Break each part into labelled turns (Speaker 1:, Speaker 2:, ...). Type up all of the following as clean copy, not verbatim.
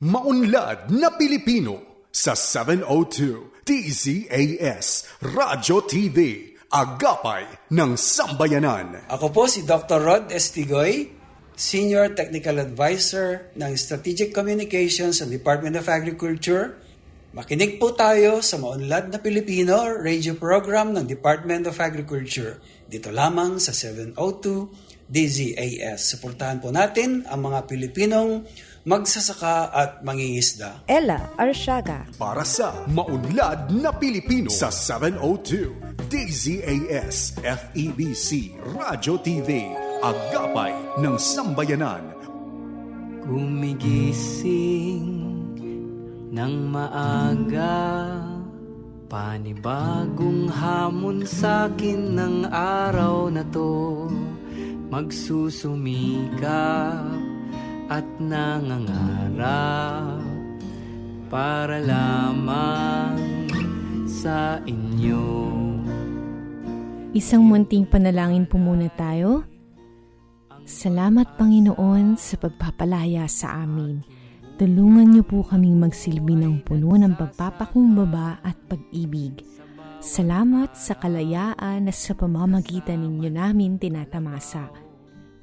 Speaker 1: Maunlad na Pilipino sa 702 DZAS Radyo TV, Agapay ng Sambayanan.
Speaker 2: Ako po si Dr. Rod Estigoy, Senior Technical Advisor ng Strategic Communications sa Department of Agriculture. Makinig po tayo sa Maunlad na Pilipino radio program ng Department of Agriculture. Dito lamang sa 702 DZAS. Suportahan po natin ang mga Pilipinong magsasaka at mangingisda.
Speaker 3: Ella Arsiaga.
Speaker 1: Para sa Maunlad na Pilipino sa 702 DZAS FEBC Radyo TV, Agapay ng Sambayanan.
Speaker 4: Gumigising ng maaga, panibagong hamon sa'kin ng araw na to. Magsusumikap at nangangarap para lamang sa inyo.
Speaker 3: Isang munting panalangin po muna tayo. Salamat Panginoon sa pagpapalaya sa amin. Tulungan niyo po kaming magsilbi ng puno ng pagpapakumbaba at pag-ibig. Salamat sa kalayaan na sa pamamagitan ninyo namin tinatamasa.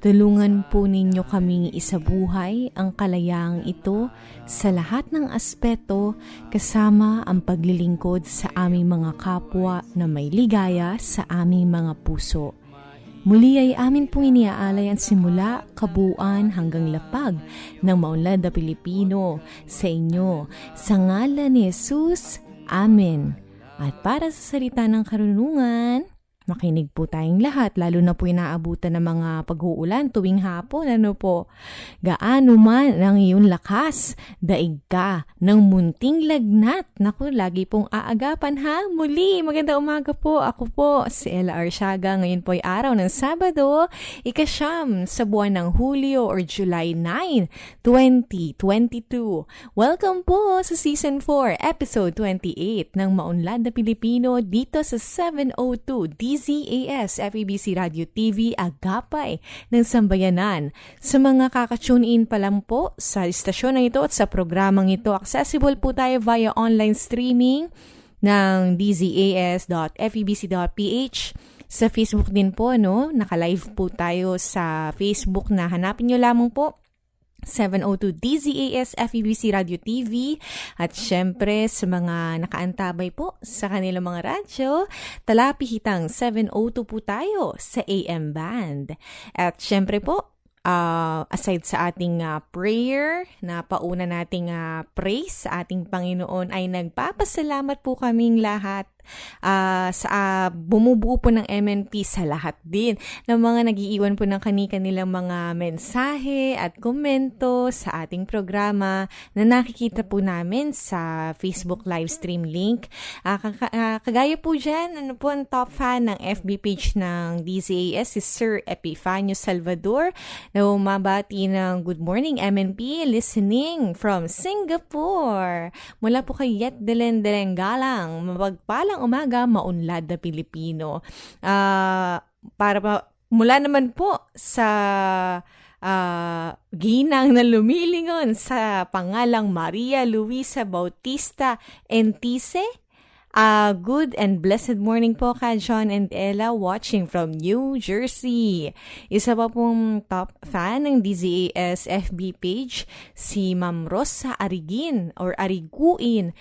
Speaker 3: Tulungan po ninyo kaming isabuhay ang kalayaang ito sa lahat ng aspeto kasama ang paglilingkod sa aming mga kapwa na may ligaya sa aming mga puso. Muli ay amin pong iniaalay ang simula, kabuuan hanggang lapag ng Maunlad na Pilipino sa inyo. Sa ngalan ni Jesus, Amen. At para sa salita ng karunungan, makinig po tayong lahat, lalo na po inaabutan ng mga pag-uulan tuwing hapon. Ano po? Gaano man ang iyong lakas, daig ka ng munting lagnat. Naku, lagi pong aagapan ha. Muli, magandang umaga po. Ako po, si Ella Arsiaga. Ngayon po ay araw ng Sabado, ika-9 sa buwan ng Hulyo or July 9, 2022. Welcome po sa Season 4, Episode 28 ng Maunlad na Pilipino dito sa 702 DZAS FEBC Radio TV, Agapay ng Sambayanan. Sa mga kakatune in pa lang po sa istasyon na ito at sa programang ito, accessible po tayo via online streaming ng dzas.febc.ph. Sa Facebook din po, no? Naka-live po tayo sa Facebook na hanapin nyo lamang po 702 DZAS FEBC Radio TV. At syempre sa mga nakaantabay po sa kanilang mga radyo, talapihitang 702 po tayo sa AM band. At syempre po, aside sa ating prayer na pauna nating praise sa ating Panginoon, ay nagpapasalamat po kaming lahat sa bumubuo po ng MNP, sa lahat din ng mga nagiiwan po ng kanilang mga mensahe at komento sa ating programa na nakikita po namin sa Facebook live stream link. Kagaya po dyan, ano po ang top fan ng FB page ng DZAS, si Sir Epifanio Salvador, na umabati ng good morning MNP, listening from Singapore. Mula po kay Yet Deleng Galang, mapagpalang umaga, Maunlad na Pilipino. Mula naman po sa ginang na lumilingon sa pangalang Maria Luisa Bautista Entice. Good and blessed morning po ka John and Ella, watching from New Jersey. Isa pa pong top fan ng DZAS FB page, si Ma'am Rosa Arigin or Ariguin.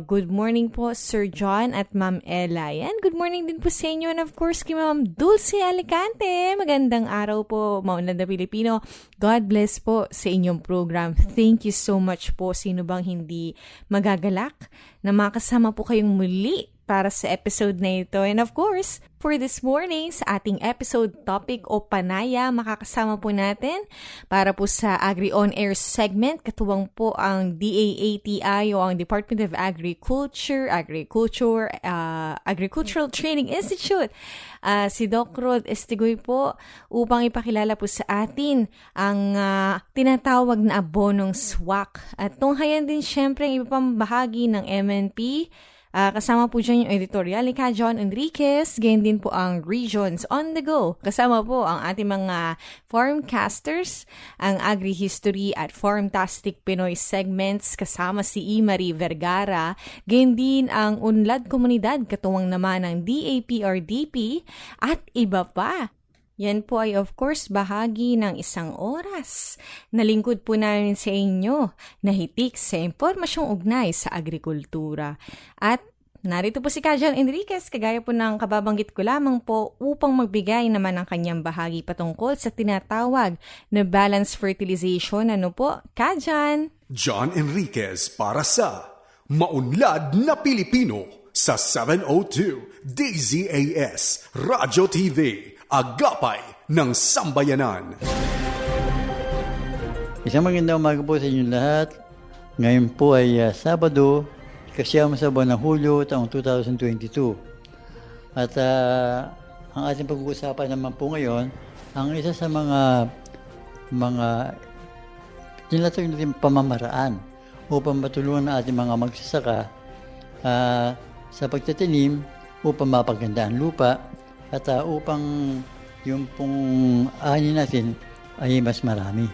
Speaker 3: Good morning po Sir John at Ma'am Ella. Yan, good morning din po sa inyo. And of course kay Ma'am Dulce Alicante. Magandang araw po, Maunlad na Pilipino. God bless po sa inyong program. Thank you so much po. Sino bang hindi magagalak na makasama po kayong muli para sa episode na ito. And of course, for this morning, sa ating episode topic o panaya, makakasama po natin para po sa Agri On Air segment. Katuwang po ang DAATI o ang Department of Agricultural Training Institute. Si Doc Rod Estigoy po upang ipakilala po sa atin ang tinatawag na abonong SWAC. At tunghayan din syempre ang iba pang bahagi ng MNP Kasama po dyan yung editorial ni Ka John Enriquez, gayon din po ang Regions on the Go. Kasama po ang ating mga Farmcasters, ang Agri-History at Farmtastic Pinoy segments, kasama si Marie Vergara, gayon din ang Unlad Komunidad, katuwang naman ng DAPRDP at iba pa. Yan po ay of course bahagi ng isang oras na lingkod po namin sa inyo na hitik sa impormasyong ugnay sa agrikultura. At narito po si Ka John Enriquez, kagaya po ng kababanggit ko lamang po, upang magbigay naman ng kanyang bahagi patungkol sa tinatawag na balanced fertilization. Ano po, Ka John?
Speaker 1: John Enriquez para sa Maunlad na Pilipino sa 702 DZAS Radyo TV. Agapay ng Sambayanan.
Speaker 5: Isang magandang umaga po sa inyo lahat. Ngayon po ay Sabado, ikasyama sa buwan ng Hulyo, taong 2022. At ang ating pag-uusapan naman po ngayon, ang isa sa mga tinatawag natin pamamaraan upang matulungan ang ating mga magsasaka sa pagtatanim upang mapaganda ang lupa at upang yung pong ani natin ay mas marami.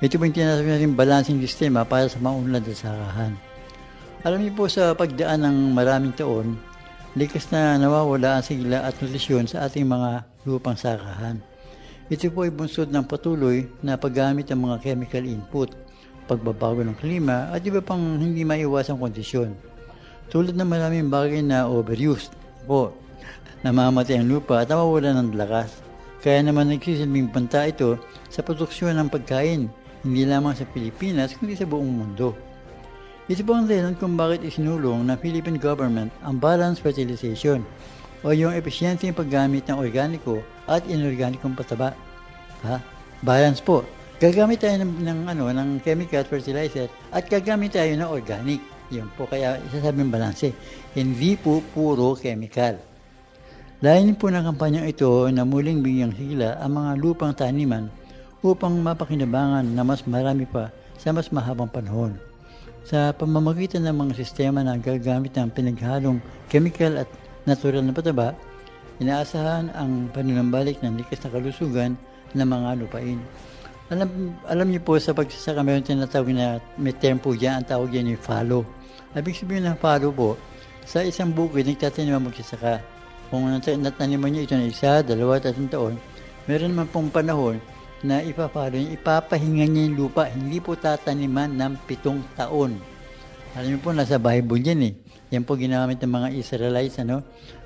Speaker 5: Ito po yung tinatawag natin balancing sistema para sa maunlad at sakahan. Alam niyo po, sa pagdaan ng maraming taon, likas na nawawala ang sigla at nutrisyon sa ating mga lupang sakahan. Ito po ay bunsod ng patuloy na paggamit ng mga chemical input, pagbabago ng klima at iba pang hindi maiwasang kondisyon. Tulad ng maraming bagay na overused po, namamatay ang lupa at nawawala ng lakas. Kaya naman nagsisilbing banta ito sa produksyon ng pagkain, hindi lamang sa Pilipinas kundi sa buong mundo. Ito po ang dahilan kung bakit isinulong ng Philippine government ang balanced fertilization o yung epesyenteng paggamit ng organiko at inorganikong pataba. Balance po. Gagamit tayo ng chemical fertilizer at gagamit tayo ng organic. Yun po, kaya isasabing balanse. Hindi po puro chemical. Layunin po ng kampanyang ito na muling bigyang sigla ang mga lupang taniman upang mapakinabangan na mas marami pa sa mas mahabang panahon. Sa pamamagitan ng mga sistema na gagamit ng pinaghalong chemical at natural na pataba, inaasahan ang panunambalik ng likas na kalusugan ng mga lupain. Alam niyo po, sa pagsasaka mayroon tinatawag na may term po dyan, ang tawag yan yung fallow. Ibig sabihin ng fallow po, sa isang bukid nagtatanim ang magsasaka. Kung nataniman niyo ito na 1, 2, 3 taon, meron naman pong panahon na ipapahinga niya yung lupa. Hindi po tataniman ng 7 taon. Alam niyo po, nasa Bible yan eh. Yan po ginamit ng mga Israelites,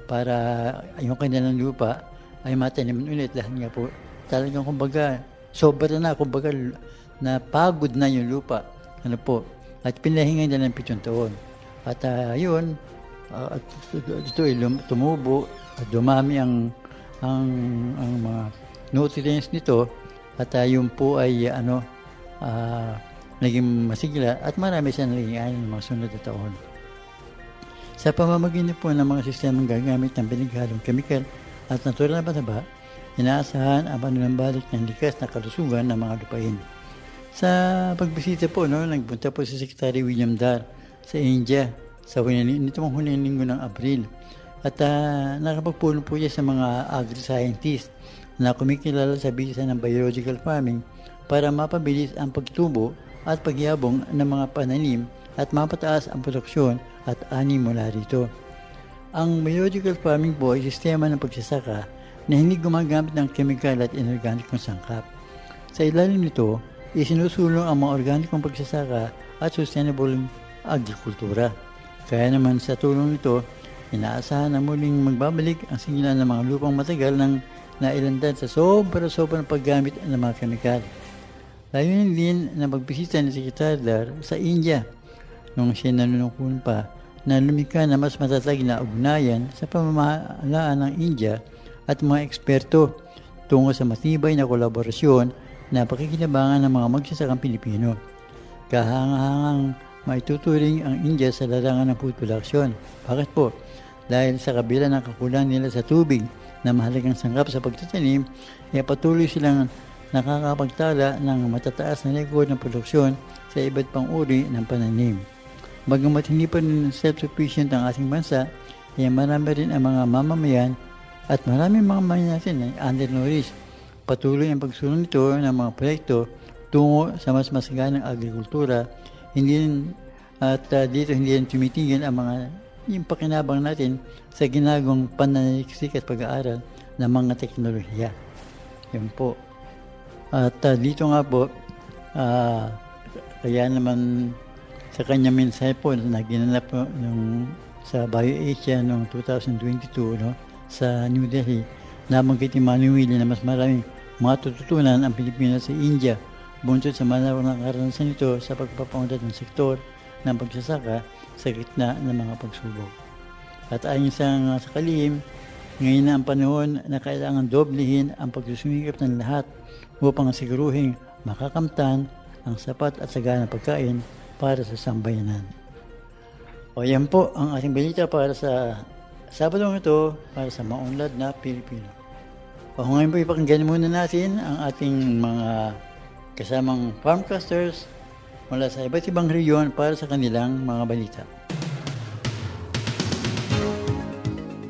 Speaker 5: para yung kanilang lupa ay mataniman ulit. Dahil nga po, talagang sobra na, napagod na yung lupa. At pinahinga na ng 7 taon. At yun, ito ay tumubo at dumami ang mga nutrients nito at yun po ay naging masigla at marami siya naging ani ng mga sunod na taon. Sa pamamagitan po ng mga sistemang gagamit ng pinaghalong chemical at natural na pataba, inaasahan ang panunambalik ng likas na kalusugan ng mga lupain. Sa pagbisita po, nagpunta po si Secretary William Dar sa India sa nitong huling linggo ng Abril. At nakapagpulong po siya sa mga agri-scientists na kumikilala sa bisa ng biological farming para mapabilis ang pagtubo at pagyabong ng mga pananim at mapataas ang produksyon at ani mula rito. Ang biological farming po ay sistema ng pagsasaka na hindi gumagamit ng chemical at inorganikong sangkap. Sa ilalim nito, isinusulong ang mga organikong pagsasaka at sustainable agrikultura. Kaya naman sa tulong nito, inaasahan na muling magbabalik ang sigla ng mga lupang matagal ng nailandan sa sobra-sobrang paggamit ng mga kemikal. Layunin din na pagbisita ni Secretary Dar sa India nung siya nanunungkulan pa na lumikha na mas matatag na ugnayan sa pamamahalaan ng India at mga eksperto tungo sa matibay na kolaborasyon na pakikinabangan ng mga magsasakang Pilipino. Kahangahangang maituturing ang India sa larangan ng food production. Bakit po? Dahil sa kabila ng kakulangan nila sa tubig na mahalagang sangkap sa pagtatanim, ay patuloy silang nakakapagtala ng matataas na rekord ng produksyon sa iba't pang uri ng pananim. Bagamat hindi pa rin self-sufficient ang ating bansa, ay marami rin ang mga mamamayan at maraming mga mamamayan natin ay undernourished. Patuloy ang pagsulong nito ng mga proyekto tungo sa mas masaganang agrikultura. Dito hindi rin tumitigil ang mga yung pakinabang natin sa ginagawang pananaliksik at pag-aaral ng mga teknolohiya. Yun po. At dito nga po, kaya naman sa kanya mensahe po na ginanap po sa BioAsia noong 2022 sa New Delhi, nabanggit ni Manuel na mas maraming matututunan ang Pilipinas sa India bunsod sa malawak ng karanasan nito sa pagpapaunlad ng sektor ng pagsasaka sa gitna ng mga pagsubok. At ayon sa kalihim, ngayon na ang panahon na kailangan doblehin ang pagsusumikap ng lahat upang siguruhin makakamtan ang sapat at saganang pagkain para sa sambayanan. O yan po ang ating balita para sa Sabadong ito para sa Maunlad na Pilipino. O ngayon po ipakinggan muna natin ang ating mga kasamang farmcasters mula sa iba't ibang rehiyon para sa kanilang mga balita.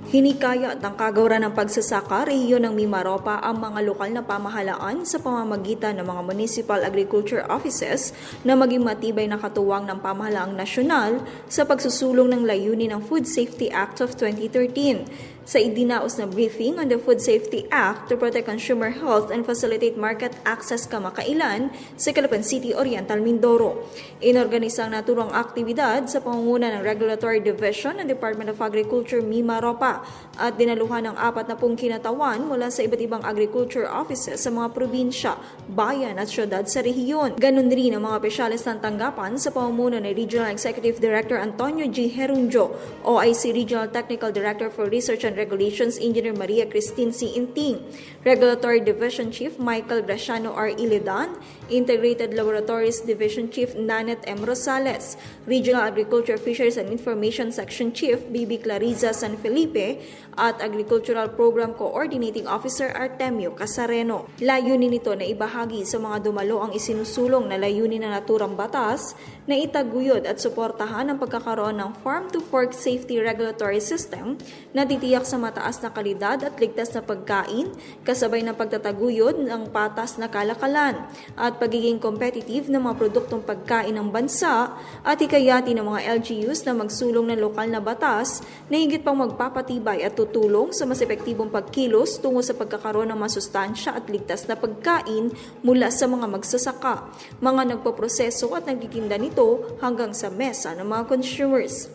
Speaker 6: Hinikayat ng Kagawaran ng Pagsasaka, Rehiyon ng Mimaropa ang mga lokal na pamahalaan sa pamamagitan ng mga Municipal Agriculture Offices na maging matibay na katuwang ng pamahalaang nasyonal sa pagsusulong ng layunin ng Food Safety Act of 2013. Sa idinaos na briefing on the Food Safety Act to protect consumer health and facilitate market access kamakailan sa Calapan City, Oriental Mindoro. Inorganisa ang naturang aktibidad sa pangunguna ng Regulatory Division ng Department of Agriculture Mimaropa at dinaluhan ng 40 kinatawan mula sa iba't ibang agriculture offices sa mga probinsya, bayan at syudad sa rehiyon. Ganon rin ang mga opisyalis ng tanggapan sa pamumuno ni Regional Executive Director Antonio G. Herunjo, OIC Regional Technical Director for Research and Regulations Engineer Maria Christine C. Inting, Regulatory Division Chief Michael Graciano R. Ilidan, Integrated Laboratories Division Chief Nanet M. Rosales, Regional Agriculture Fisheries and Information Section Chief Bibi Clariza San Felipe, at Agricultural Program Coordinating Officer Artemio Casareno. Layunin nito na ibahagi sa mga dumalo ang isinusulong na layunin ng naturang batas na itaguyod at suportahan ang pagkakaroon ng Farm-to-Fork Safety Regulatory System na titiyak sa mataas na kalidad at ligtas na pagkain kasabay ng pagtataguyod ng patas na kalakalan at pagiging competitive ng mga produktong pagkain ng bansa at hikayati ng mga LGUs na magsulong ng lokal na batas na higit pang magpapatibay at tutulong sa mas epektibong pagkilos tungo sa pagkakaroon ng masustansya at ligtas na pagkain mula sa mga magsasaka, mga nagpoproseso at nagtitinda nito hanggang sa mesa ng mga consumers.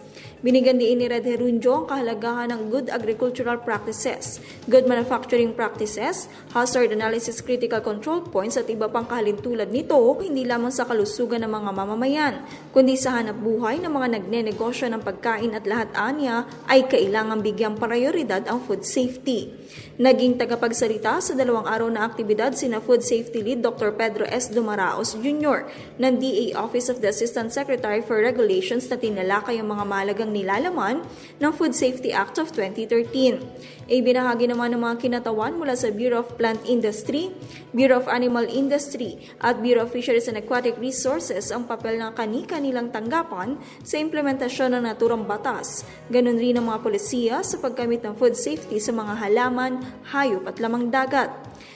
Speaker 6: Binigyan din ni Red Herunjo ang kahalagahan ng good agricultural practices, good manufacturing practices, hazard analysis, critical control points at iba pang kahalintulad nito hindi lamang sa kalusugan ng mga mamamayan, kundi sa hanap buhay ng mga nagnenegosyo ng pagkain at lahat anya ay kailangang bigyang prioridad ang food safety. Naging tagapagsalita sa 2 araw na aktibidad sina Food Safety Lead Dr. Pedro S. Dumaraos Jr. ng DA Office of the Assistant Secretary for Regulations na tinalakay ang mga mahalagang nilalaman ng Food Safety Act of 2013. Ibinahagi naman ng mga kinatawan mula sa Bureau of Plant Industry, Bureau of Animal Industry at Bureau of Fisheries and Aquatic Resources ang papel ng kani-kanilang tanggapan sa implementasyon ng naturang batas. Ganon rin ang mga polisiya sa paggamit ng food safety sa mga halaman, hayop at lamang dagat.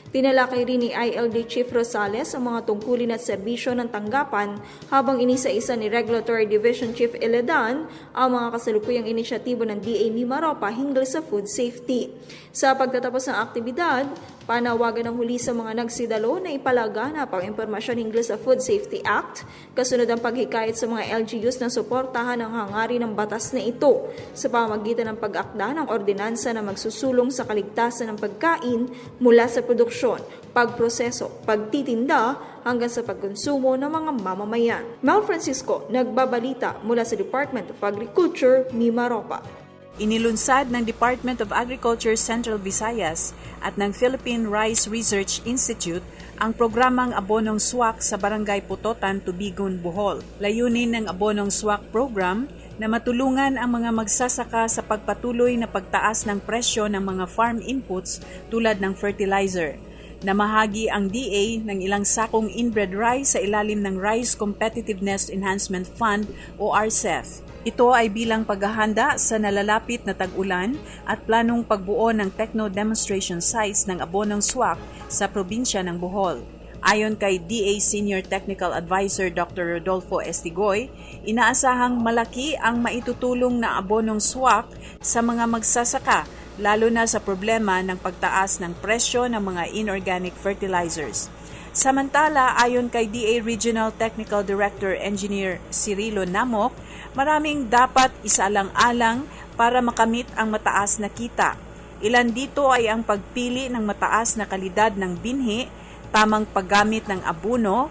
Speaker 6: Tinalakay rin ni ILD Chief Rosales ang mga tungkulin at serbisyo ng tanggapan habang inisa-isa ni Regulatory Division Chief Ilidan ang mga kasalukuyang inisyatibo ng DA Mimaropa hinggil sa food safety. Sa pagtatapos ng aktibidad, panawagan ng huli sa mga nagsidalo na ipalaganap ang impormasyon hinggil sa Food Safety Act, kasunod ang paghikayat sa mga LGUs na suportahan ang hangarin ng batas na ito sa pamamagitan ng pag-akda ng ordinansa na magsusulong sa kaligtasan ng pagkain mula sa produksyon, pagproseso, pagtitinda hanggang sa pagkonsumo ng mga mamamayan. Mel Francisco, nagbabalita mula sa Department of Agriculture, Mimaropa.
Speaker 7: Inilunsad ng Department of Agriculture Central Visayas at ng Philippine Rice Research Institute ang programang Abonong Swak sa Barangay Putotan, Tubigon, Bohol. Layunin ng Abonong Swak program na matulungan ang mga magsasaka sa pagpatuloy na pagtaas ng presyo ng mga farm inputs tulad ng fertilizer. Namahagi ang DA ng ilang sakong inbred rice sa ilalim ng Rice Competitiveness Enhancement Fund o RCEF. Ito ay bilang paghahanda sa nalalapit na tag-ulan at planong pagbuo ng techno-demonstration sites ng abonong swak sa probinsya ng Bohol. Ayon kay DA Senior Technical Advisor Dr. Rodolfo Estigoy, inaasahang malaki ang maitutulong na abonong swak sa mga magsasaka, lalo na sa problema ng pagtaas ng presyo ng mga inorganic fertilizers. Samantala, ayon kay DA Regional Technical Director Engineer Cirilo Namok, maraming dapat isaalang-alang para makamit ang mataas na kita. Ilan dito ay ang pagpili ng mataas na kalidad ng binhi, tamang paggamit ng abono,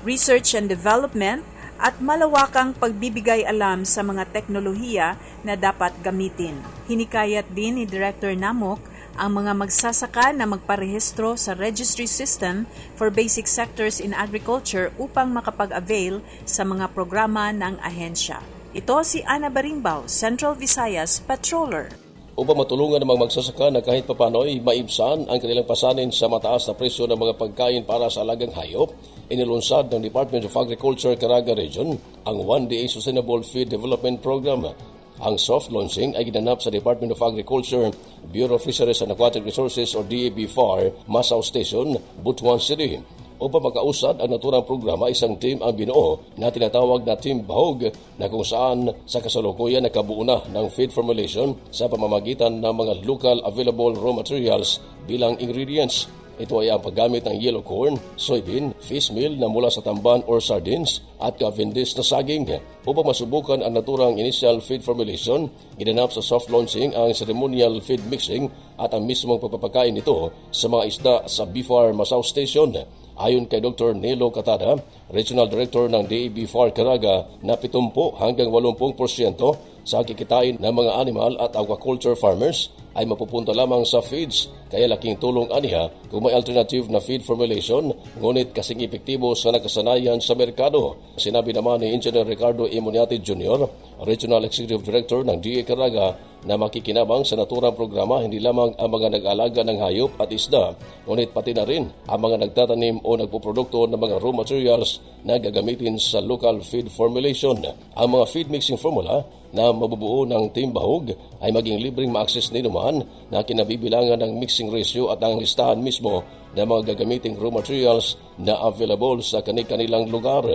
Speaker 7: research and development, at malawakang pagbibigay alam sa mga teknolohiya na dapat gamitin. Hinikayat din ni Director Namok ang mga magsasaka na magparehistro sa registry system for basic sectors in agriculture upang makapag-avail sa mga programa ng ahensya. Ito si Ana Baringbao, Central Visayas Patroller.
Speaker 8: Upang matulungan ng mga magsasaka na kahit papano'y maibsan ang kanilang pasanin sa mataas na presyo ng mga pagkain para sa alagang hayop, inilunsad ng Department of Agriculture Caraga Region ang 1-Day Sustainable Feed Development Program. Ang soft launching ay ginanap sa Department of Agriculture, Bureau of Fisheries and Aquatic Resources o DAB-FAR, Masaw Station, Butuan City. Upang makausad ang naturang programa, isang team ang binuo na tinatawag na Team Bahog na kung saan sa kasalukuyan nakabuo na ng feed formulation sa pamamagitan ng mga local available raw materials bilang ingredients. Ito ay ang paggamit ng yellow corn, soybean, fish meal na mula sa tamban or sardines at Cavendish na saging. Upang masubukan ang naturang initial feed formulation, ginanap sa soft launching ang ceremonial feed mixing at ang mismong pagpapakain nito sa mga isda sa BFAR Masaw Station. Ayon kay Dr. Nelo Catada, Regional Director ng DAB-FAR Caraga, na 70 hanggang 80% sa kikitain ng mga animal at aquaculture farmers ay mapupunta lamang sa feeds, kaya laking tulong aniha kung may alternative na feed formulation, ngunit kasing epektibo sa nakasanayan sa merkado. Sinabi naman ni Engineer Ricardo Imoniati Jr., Regional Executive Director ng DA Caraga, na makikinabang sa naturang programa hindi lamang ang mga nag-aalaga ng hayop at isda, ngunit pati na rin ang mga nagtatanim o nagpuprodukto ng mga raw materials na gagamitin sa local feed formulation. Ang mga feed mixing formula na mabubuo ng Team Bahog ay maging libreng ma-access ninuman na kinabibilangan ng mixing ratio at ang listahan mismo ng mga gagamiting raw materials na available sa kanilang lugar.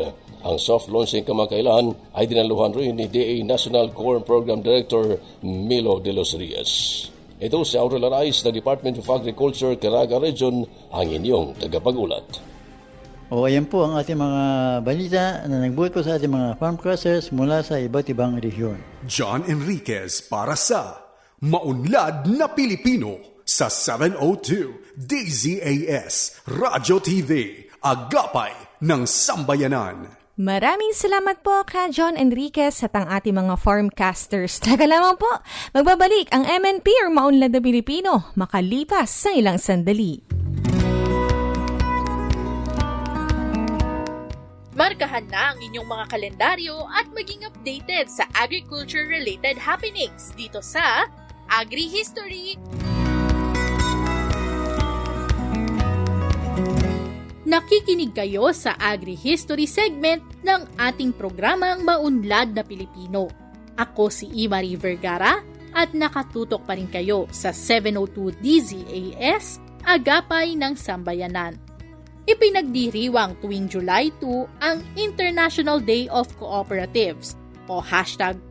Speaker 8: Ang soft launching kamakailan ay dinaluhan rin ni DA National Corn Program Director Milo de los Rios. Ito si Aurel Arais ng Department of Agriculture, Caraga Region, ang inyong tagapag-ulat.
Speaker 5: O ayan po ang ating mga balita na nagbuhat po sa ating mga farmcrusters mula sa iba't ibang rehiyon.
Speaker 1: John Enriquez para sa Maunlad na Pilipino sa 702 DZAS Radyo TV, Agapay ng Sambayanan.
Speaker 3: Maraming salamat po ka John Enriquez at ang ating mga farmcasters. Taga lamang po, magbabalik ang MNP or Maunlad na Pilipino makalipas sa ilang sandali.
Speaker 9: Markahan na ang inyong mga kalendaryo at maging updated sa agriculture-related happenings dito sa AgriHistory. Nakikinig kayo sa AgriHistory segment ng ating programang Maunlad na Pilipino. Ako si Imari Vergara at nakatutok pa rin kayo sa 702 DZAS, Agapay ng Sambayanan. Ipinagdiriwang tuwing July 2 ang International Day of Cooperatives o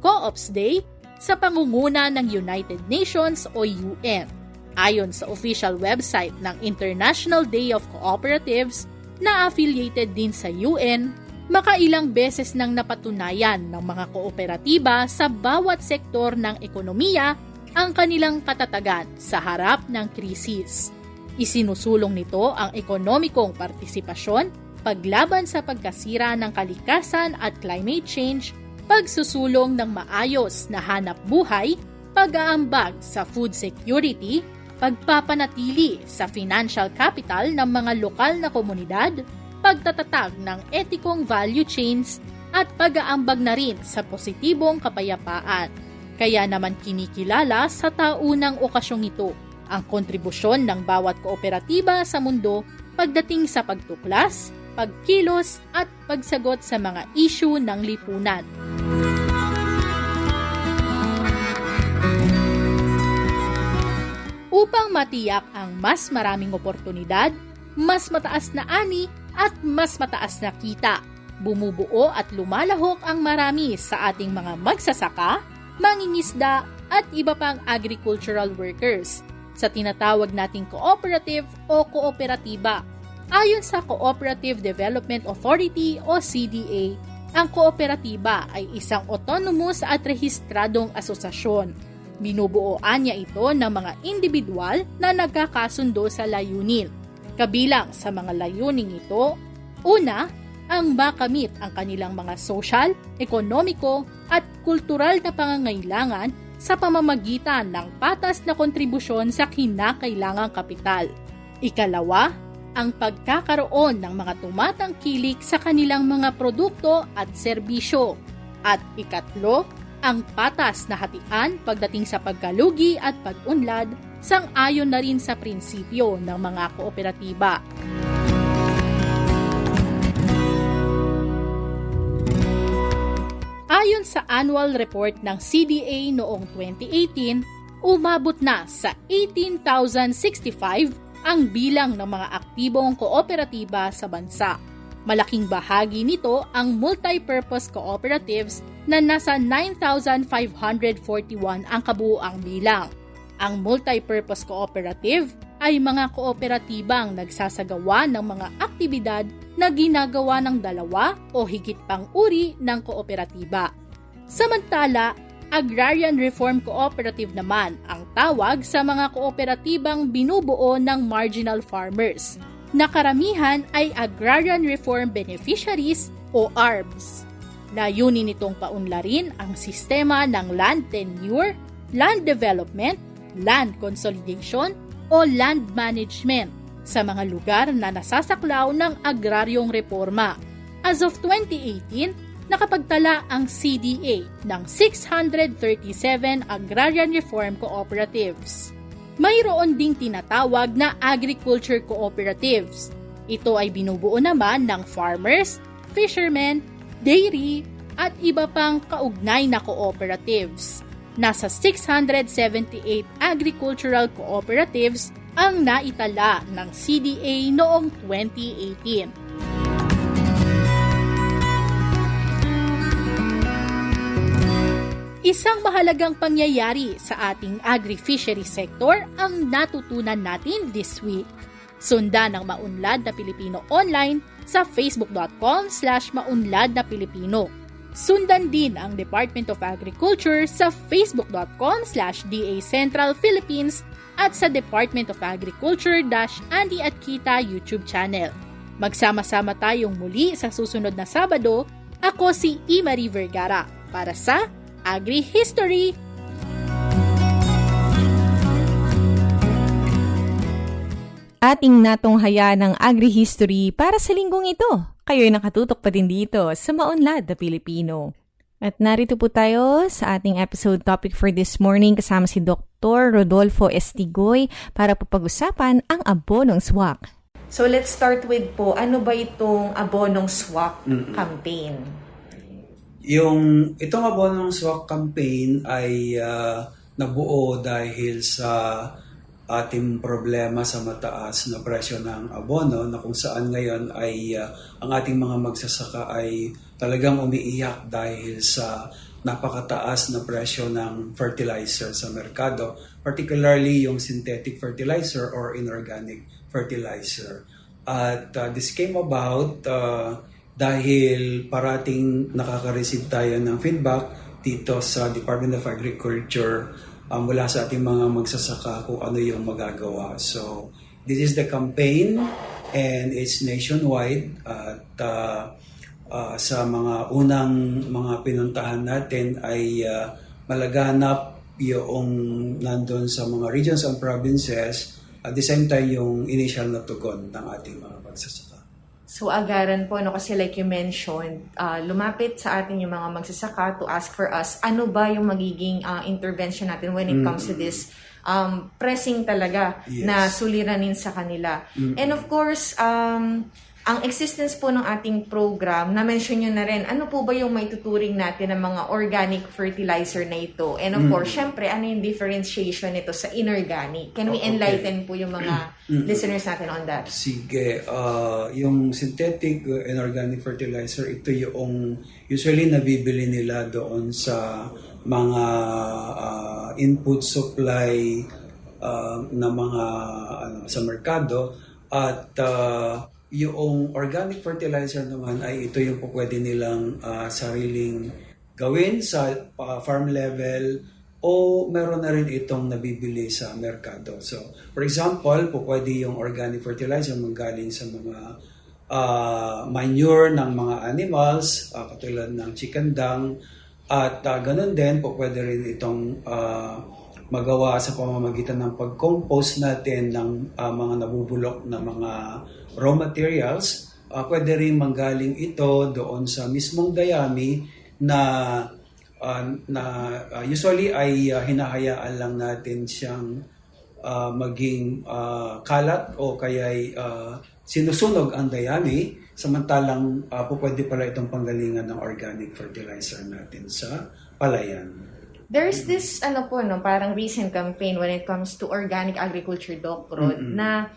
Speaker 9: #Coops Day sa pangunguna ng United Nations o UN. Ayon sa official website ng International Day of Cooperatives na affiliated din sa UN, makailang beses nang napatunayan ng mga kooperatiba sa bawat sektor ng ekonomiya ang kanilang katatagan sa harap ng krisis. Isinusulong nito ang ekonomikong partisipasyon, paglaban sa pagkasira ng kalikasan at climate change, pagsusulong ng maayos na hanap buhay, pag-aambag sa food security, pagpapanatili sa financial capital ng mga lokal na komunidad, pagtatatag ng etikong value chains, at pag-aambag na rin sa positibong kapayapaan. Kaya naman kinikilala sa taunang okasyong ito ang kontribusyon ng bawat kooperatiba sa mundo pagdating sa pagtuklas, pagkilos at pagsagot sa mga issue ng lipunan. Upang matiyak ang mas maraming oportunidad, mas mataas na ani at mas mataas na kita, bumubuo at lumalahok ang marami sa ating mga magsasaka, mangingisda at iba pang agricultural workers sa tinatawag nating cooperative o kooperatiba. Ayon sa Cooperative Development Authority o CDA, ang kooperatiba ay isang autonomous at rehistradong asosasyon. Binubuoan niya ito ng mga individual na nagkakasundo sa layunin. Kabilang sa mga layuning ito, una, ang makamit ang kanilang mga social, ekonomiko at kultural na pangangailangan sa pamamagitan ng patas na kontribusyon sa kinakailangang kapital. Ikalawa, ang pagkakaroon ng mga tumatangkilik sa kanilang mga produkto at serbisyo. At ikatlo, ang patas na hatian pagdating sa pagkalugi at pag-unlad sang-ayon na rin sa prinsipyo ng mga kooperatiba. Ayon sa annual report ng CDA noong 2018, umabot na sa 18,065 ang bilang ng mga aktibong kooperatiba sa bansa. Malaking bahagi nito ang multi-purpose cooperatives na nasa 9,541 ang kabuuang bilang. Ang multi-purpose cooperative ay mga kooperatibang nagsasagawa ng mga aktibidad na ginagawa ng dalawa o higit pang uri ng kooperatiba. Samantala, Agrarian Reform Cooperative naman ang tawag sa mga kooperatibang binubuo ng marginal farmers, na karamihan ay Agrarian Reform Beneficiaries o ARBs. Layunin nitong paunlarin ang sistema ng land tenure, land development, land consolidation o land management sa mga lugar na nasasaklaw ng agraryong reforma. As of 2018, nakapagtala ang CDA ng 637 agrarian reform cooperatives. Mayroon ding tinatawag na agriculture cooperatives. Ito ay binubuo naman ng farmers, fishermen, dairy at iba pang kaugnay na cooperatives. Nasa 678 agricultural cooperatives ang naitala ng CDA noong 2018. Isang mahalagang pangyayari sa ating agri-fishery sector ang natutunan natin this week. Sundan ang Maunlad na Pilipino online sa facebook.com/maunlad na Pilipino. Sundan din ang Department of Agriculture sa facebook.com/DA Central Philippines at sa Department of Agriculture-Andy at Kita YouTube channel. Magsama-sama tayong muli sa susunod na Sabado. Ako si Imari Vergara para sa Agri-History!
Speaker 3: Ating natunghaya ng Agri-History para sa linggong ito. Kayo'y nakatutok pa din dito sa Maunlad na Pilipino. At narito po tayo sa ating episode topic for this morning kasama si Dr. Rodolfo Estigoy para po pag-usapan ang abonong swak.
Speaker 10: So let's start with po, ano ba itong abonong swak campaign?
Speaker 2: Itong abonong swak campaign ay nabuo dahil sa ating problema sa mataas na presyo ng abono na kung saan ngayon ay ang ating mga magsasaka ay talagang umiiyak dahil sa napakataas na presyo ng fertilizer sa merkado, particularly yung synthetic fertilizer or inorganic fertilizer. At this came about dahil parating nakaka-receive tayo ng feedback dito sa Department of Agriculture mula sa ating mga magsasaka kung ano yung magagawa. So, this is the campaign and it's nationwide at sa mga unang mga pinuntahan natin ay malaganap yung nandun sa mga regions and provinces at the same time yung initial na tugon ng ating mga magsasaka.
Speaker 10: So agaran po, kasi like you mentioned, lumapit sa atin yung mga magsasaka to ask for us, ano ba yung magiging intervention natin when it comes to this pressing talaga
Speaker 2: Yes.
Speaker 10: na suliranin sa kanila. And of course, ang existence po ng ating program, na-mention nyo na rin, ano po ba yung maituturing natin ng mga organic fertilizer na ito? And of course, syempre, ano yung differentiation nito sa inorganic? Can we
Speaker 2: Okay.
Speaker 10: enlighten po yung mga listeners natin on that?
Speaker 2: Sige, yung synthetic inorganic fertilizer, ito yung usually nabibili nila doon sa mga input supply na mga sa merkado, at yung organic fertilizer naman ay ito yung po pwede nilang sariling gawin sa farm level, o meron na rin itong nabibili sa merkado. So, for example, po pwede yung organic fertilizer manggaling sa mga manure ng mga animals, katulad ng chicken dung, at ganun din po pwede rin itong magawa sa pamamagitan ng pag-compost natin ng mga nabubulok na mga raw materials. Pwede rin manggaling ito doon sa mismong dayami na usually ay hinahayaan lang natin siyang maging kalat o kaya'y sinusunog ang dayami, samantalang pwede pala itong panggalingan ng organic fertilizer natin sa palayan.
Speaker 10: There's this, parang recent campaign when it comes to organic agriculture, Doc Rod, na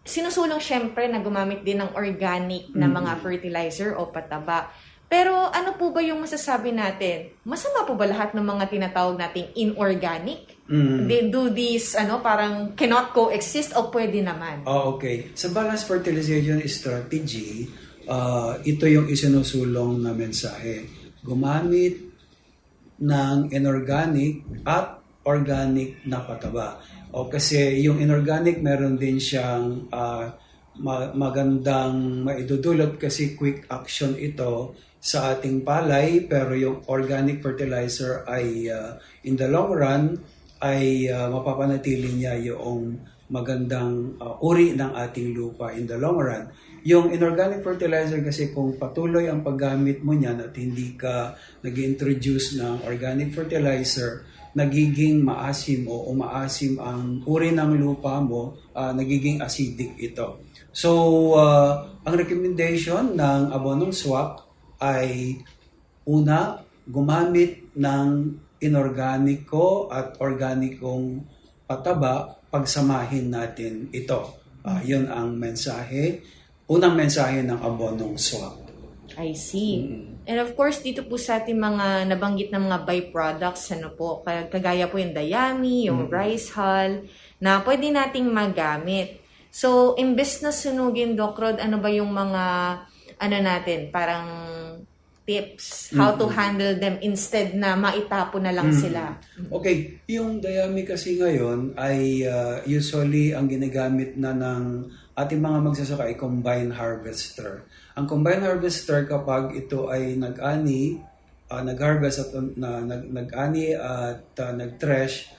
Speaker 10: sinusulong syempre na gumamit din ng organic na mga fertilizer o pataba. Pero ano po ba yung masasabi natin? Masama po ba lahat ng mga tinatawag nating inorganic? They do this, parang cannot coexist o pwede naman?
Speaker 2: Okay. Sa balanced fertilization strategy, ito yung isinusulong na mensahe. Gumamit ng inorganic at organic na pataba. O kasi yung inorganic meron din siyang magandang maidudulot kasi quick action ito sa ating palay, pero yung organic fertilizer ay in the long run ay mapapanatili niya yung magandang uri ng ating lupa in the long run. Yung inorganic fertilizer kasi kung patuloy ang paggamit mo niyan at hindi ka nag-introduce ng organic fertilizer, nagiging maasim o umaasim ang uri ng lupa mo, nagiging acidic ito. So, ang recommendation ng abonong swak ay una, gumamit ng inorganiko at organikong pataba, pagsamahin natin ito. Yun ang mensahe, unang mensahe ng abonong swak.
Speaker 10: I see. And of course, dito po sa ating mga nabanggit na mga byproducts, kagaya po yung dayami, yung rice hull, na pwede nating magamit. So, imbes na sunugin, Doc Rod, ano ba yung mga, parang tips, how to handle them instead na maitapon na lang sila?
Speaker 2: Okay, yung dayami kasi ngayon ay usually ang ginagamit na ng ating mga magsasaka ay combine harvester. Ang combine harvester, kapag ito ay nag-harvest at nag-ani at nag-thresh,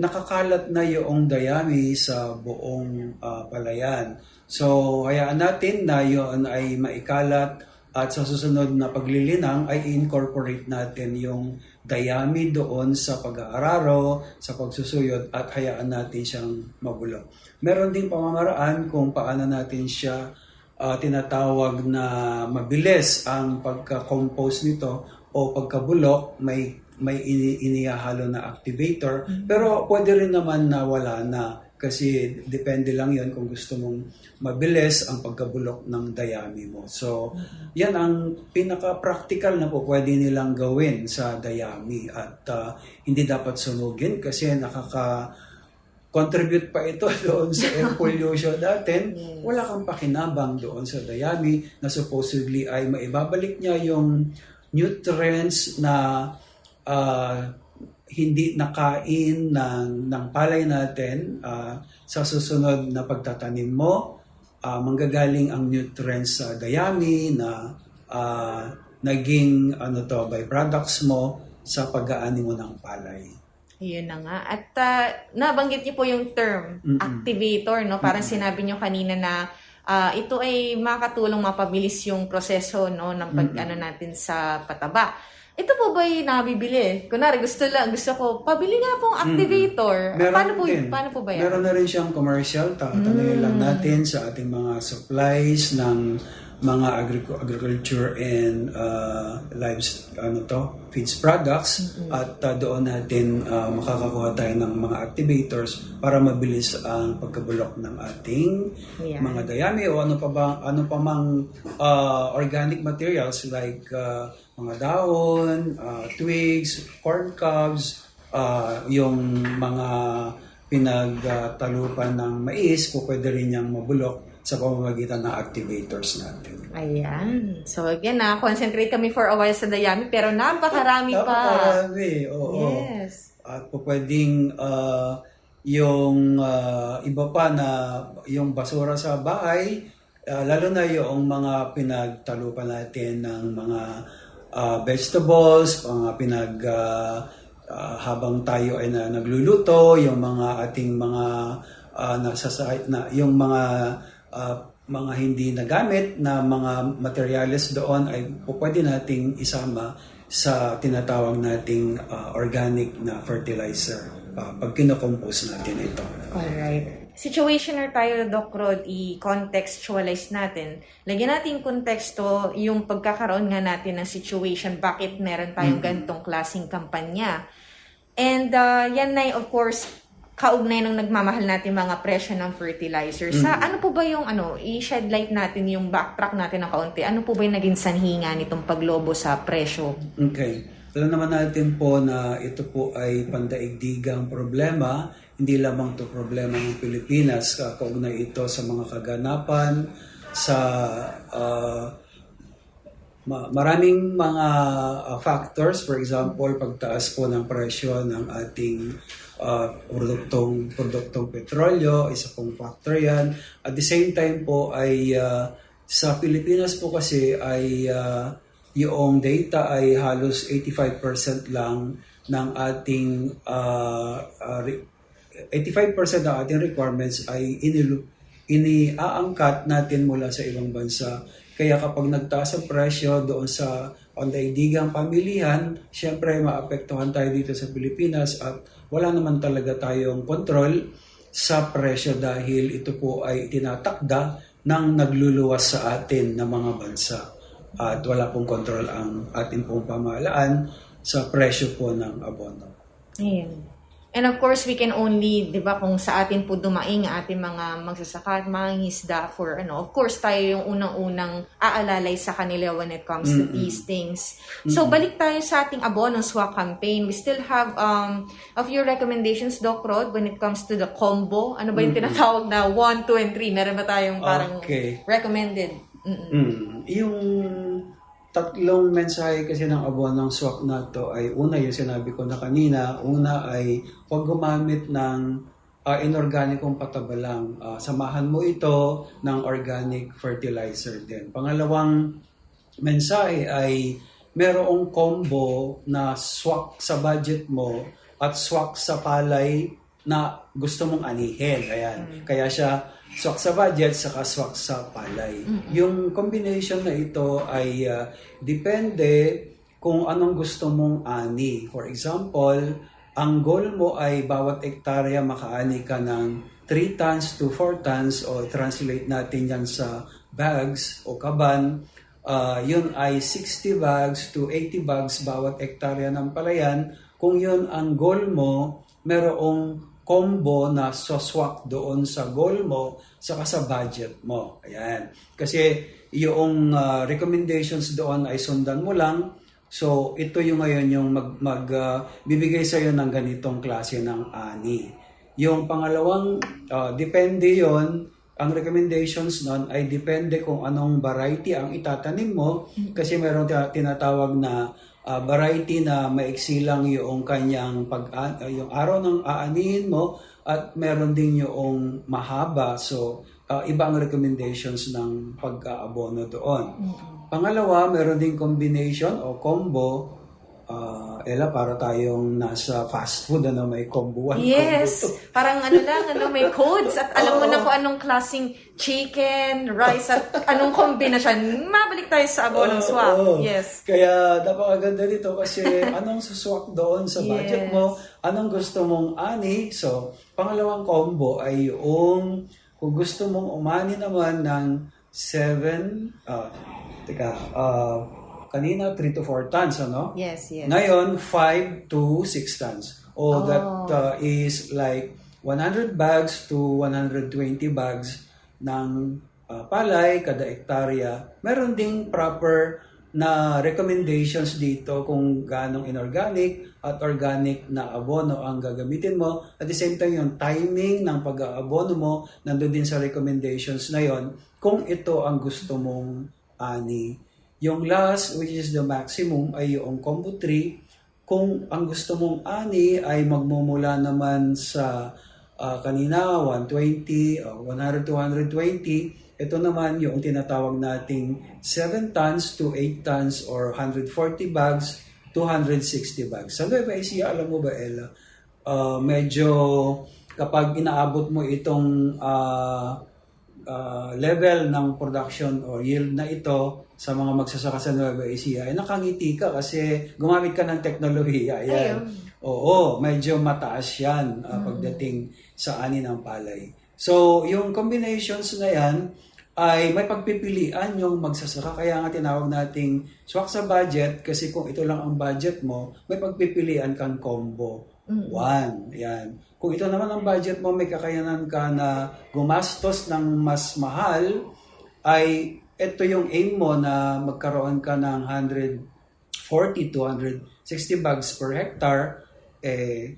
Speaker 2: nakakalat na yung dayami sa buong palayan. So, hayaan natin na yun ay maikalat, at sa susunod na paglilinang ay incorporate natin yung dayami doon sa pag-aararo, sa pagsusuyod, at hayaan natin siyang mabulok. Meron din pamamaraan kung paano natin siya tinatawag na mabilis ang pagka-compose nito o pagkabulok, may inihahalo na activator, pero pwede rin naman na wala na. Kasi depende lang yon kung gusto mong mabilis ang pagkabulok ng dayami mo. So, yan ang pinaka-practical na po pwede nilang gawin sa dayami. At hindi dapat sunugin kasi nakaka-contribute pa ito doon sa air pollution natin. Wala kang pakinabang doon sa dayami na supposedly ay maibabalik niya yung nutrients na hindi nakain ng palay natin. Sa susunod na pagtatanim mo, manggagaling ang nutrients sa dayami na naging byproducts mo sa pag-aani mo ng palay.
Speaker 10: Yun na nga. At nabanggit niyo po yung term, activator, no? Parang sinabi niyo kanina na ito ay makatulong mapabilis yung proseso no ng pag-ano natin sa pataba. Ito po ba yung nabibili? Kunwari, gusto ko, pabili nga pong activator. Paano po ba yan?
Speaker 2: Meron na rin siyang commercial. Tatanungin lang natin sa ating mga supplies ng mga agriculture and feeds products. At doon natin makakakuha tayo ng mga activators para mabilis ang pagkabulok ng ating mga dayami o ano pa mang organic materials like mga dahon, twigs, corn cobs, yung mga pinagtalupan ng mais, pwede rin niyang mabulok sa pamamagitan ng activators natin.
Speaker 10: Ayan. So again, concentrate kami for a while sa dayami pero napakarami pa.
Speaker 2: Napakarami, oo.
Speaker 10: Yes.
Speaker 2: At pwedeng yung iba pa na yung basura sa bahay, lalo na yung mga pinagtalupan natin ng mga vegetables, mga habang tayo ay nagluluto, yung mga ating mga yung mga hindi nagamit na mga materials doon ay pwede nating isama sa tinatawag nating organic na fertilizer pag kinocompose natin ito.
Speaker 10: Alright. Situationer tayo, Doc Rod, i-contextualize natin. Lagyan natin konteksto yung pagkakaroon nga natin ng situation, bakit meron tayong ganitong klaseng kampanya. And yan na, of course, kaugnay ng nagmamahal natin mga presyo ng fertilizer. Sa ano po ba yung i-shed light natin yung backtrack natin ng kaunti? Ano po ba yung naging sanhinga nitong paglobo sa presyo?
Speaker 2: Okay. Alam naman natin po na ito po ay pandaigdigang problema. Hindi lamang ito problema ng Pilipinas. Kaugnay ito sa mga kaganapan, sa maraming mga factors. For example, pagtaas po ng presyo ng ating produktong petrolyo, isa pong factor yan. At the same time po ay sa Pilipinas po kasi ay yung data ay halos 85% lang ng ating 85% ng ating requirements ay iniaangkat natin mula sa ibang bansa. Kaya kapag nagtaas ang presyo doon sa pandaigdigang pamilihan, syempre maapektuhan tayo dito sa Pilipinas at wala naman talaga tayong kontrol sa presyo dahil ito po ay tinatakda ng nagluluwas sa atin na mga bansa. At wala pong kontrol ang ating pong pamahalaan sa presyo po ng abono.
Speaker 10: Ayan. And of course, we can only, di ba, kung sa atin po dumaing ating mga magsasaka at mga isda for, of course, tayo yung unang-unang aalalay sa kanila when it comes to these things. So, balik tayo sa ating abono swak campaign. We still have a few recommendations, Doc Rod, when it comes to the combo. Ano ba yung tinatawag na 1, 2, and 3? Meron ba tayong parang recommended?
Speaker 2: Yung tatlong mensahe kasi ng abonong swak na to ay una yung sinabi ko na kanina, una ay huwag gumamit ng inorganikong pataba lang. Samahan mo ito ng organic fertilizer din. Pangalawang mensahe ay merong combo na swak sa budget mo at swak sa palay na gusto mong anihin. Ayan. Kaya siya swak sa budget saka swak sa palay. Yung combination na ito ay depende kung anong gusto mong ani. For example, ang goal mo ay bawat hektarya makaani ka ng 3 tons to 4 tons o translate natin yan sa bags o kaban. Yun ay 60 bags to 80 bags bawat hektarya ng palayan. Kung yun ang goal mo, merong combo na swak doon sa goal mo saka sa budget mo. Ayan. Kasi yung recommendations doon ay sundan mo lang. So ito yung ngayon yung bibigay sa iyo ng ganitong klase ng ani. Yung pangalawang depende yon. Ang recommendations nun ay depende kung anong variety ang itatanim mo kasi meron tinatawag na variety na maiksi lang yung kanyang yung araw ng aanihin mo at meron din yung mahaba. So, iba ang recommendations ng pag-aabono doon. Pangalawa, meron din combination o combo Ella, para tayong nasa fast food, may combo 1,
Speaker 10: Yes.
Speaker 2: combo 2.
Speaker 10: Parang may codes at alam mo na kung anong klaseng chicken, rice at anong kombinasyon. Mabalik tayo sa abonong swak. Yes.
Speaker 2: Kaya napakaganda nito kasi anong suswak doon sa budget mo, anong gusto mong ani. So, pangalawang combo ay yung kung gusto mong umani naman ng 7, kanina 3 to 4 tons, ano?
Speaker 10: Yes.
Speaker 2: Ngayon, 5 to 6 tons. That is like 100 bags to 120 bags ng palay kada hektarya. Meron ding proper na recommendations dito kung ganong inorganic at organic na abono ang gagamitin mo. At the same time, yung timing ng pag-aabono mo, nandun din sa recommendations na yon kung ito ang gusto mong ani. Yung last, which is the maximum, ay yung combo 3. Kung ang gusto mong ani ay magmumula naman sa kanina 120, 100 to 120, ito naman yung tinatawag nating 7 tons to 8 tons or 140 bags to 160 bags. Sa Nueva Ecija, alam mo ba, Ella, medyo kapag inaabot mo itong level ng production or yield na ito sa mga magsasaka sa Nueva Ecija, ay nakangiti ka kasi gumamit ka ng teknolohiya. Ayan. Oo, medyo mataas yan pagdating sa ani ng palay. So, yung combinations na yan ay may pagpipilian yung magsasaka. Kaya nga tinawag nating swak sa budget kasi kung ito lang ang budget mo, may pagpipilian kang combo 1. Yan. Kung ito naman ang budget mo, may kakayanan ka na gumastos ng mas mahal, ay ito yung aim mo na magkaroon ka ng 140 to 160 bags per hectare,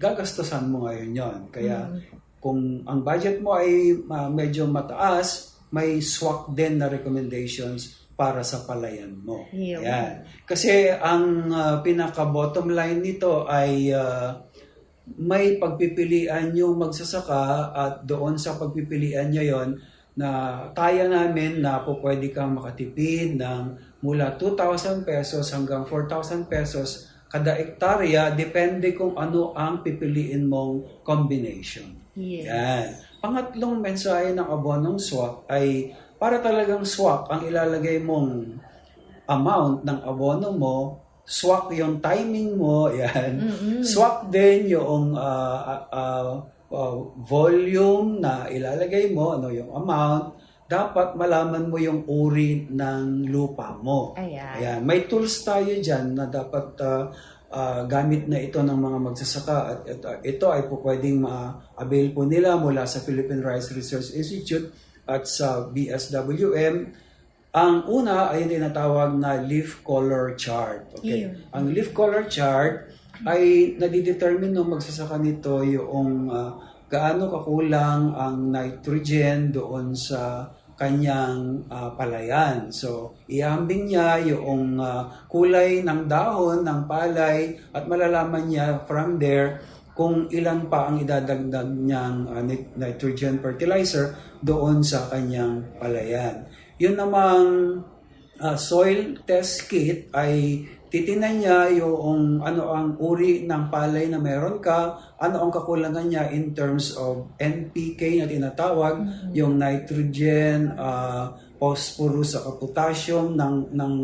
Speaker 2: gagastosan mo ngayon yon. Kaya kung ang budget mo ay medyo mataas, may swak din na recommendations para sa palayan mo. Yan. Kasi ang pinaka-bottom line nito ay may pagpipilian yung magsasaka at doon sa pagpipilian niya yon na kaya namin na po pwede kang makatipid ng mula 2,000 pesos hanggang 4,000 pesos kada hektarya, depende kung ano ang pipiliin mong combination.
Speaker 10: Yes.
Speaker 2: Yan. Pangatlong mensahe ng abonong swak ay para talagang swak ang ilalagay mong amount ng abono mo, swak yung timing mo, yan. Swak din yung volume na ilalagay mo, yung amount. Dapat malaman mo yung uri ng lupa mo. Ayan. May tools tayo dyan na dapat gamit na ito ng mga magsasaka at ito ay po pwedeng ma-avail po nila mula sa Philippine Rice Research Institute at sa BSWM. Ang una ay tinatawag na leaf color chart. Okay. Ang leaf color chart ay nadidetermine ng magsasaka nito yung gaano kakulang ang nitrogen doon sa kanyang palayan. So, ihambing niya yung kulay ng dahon ng palay at malalaman niya from there kung ilan pa ang idadagdag niyang nitrogen fertilizer doon sa kanyang palayan. Yun namang soil test kit ay titingnan niya yung ano ang uri ng palay na meron ka, ano ang kakulangan niya in terms of NPK na tinatawag, yung nitrogen, phosphorus at potassium ng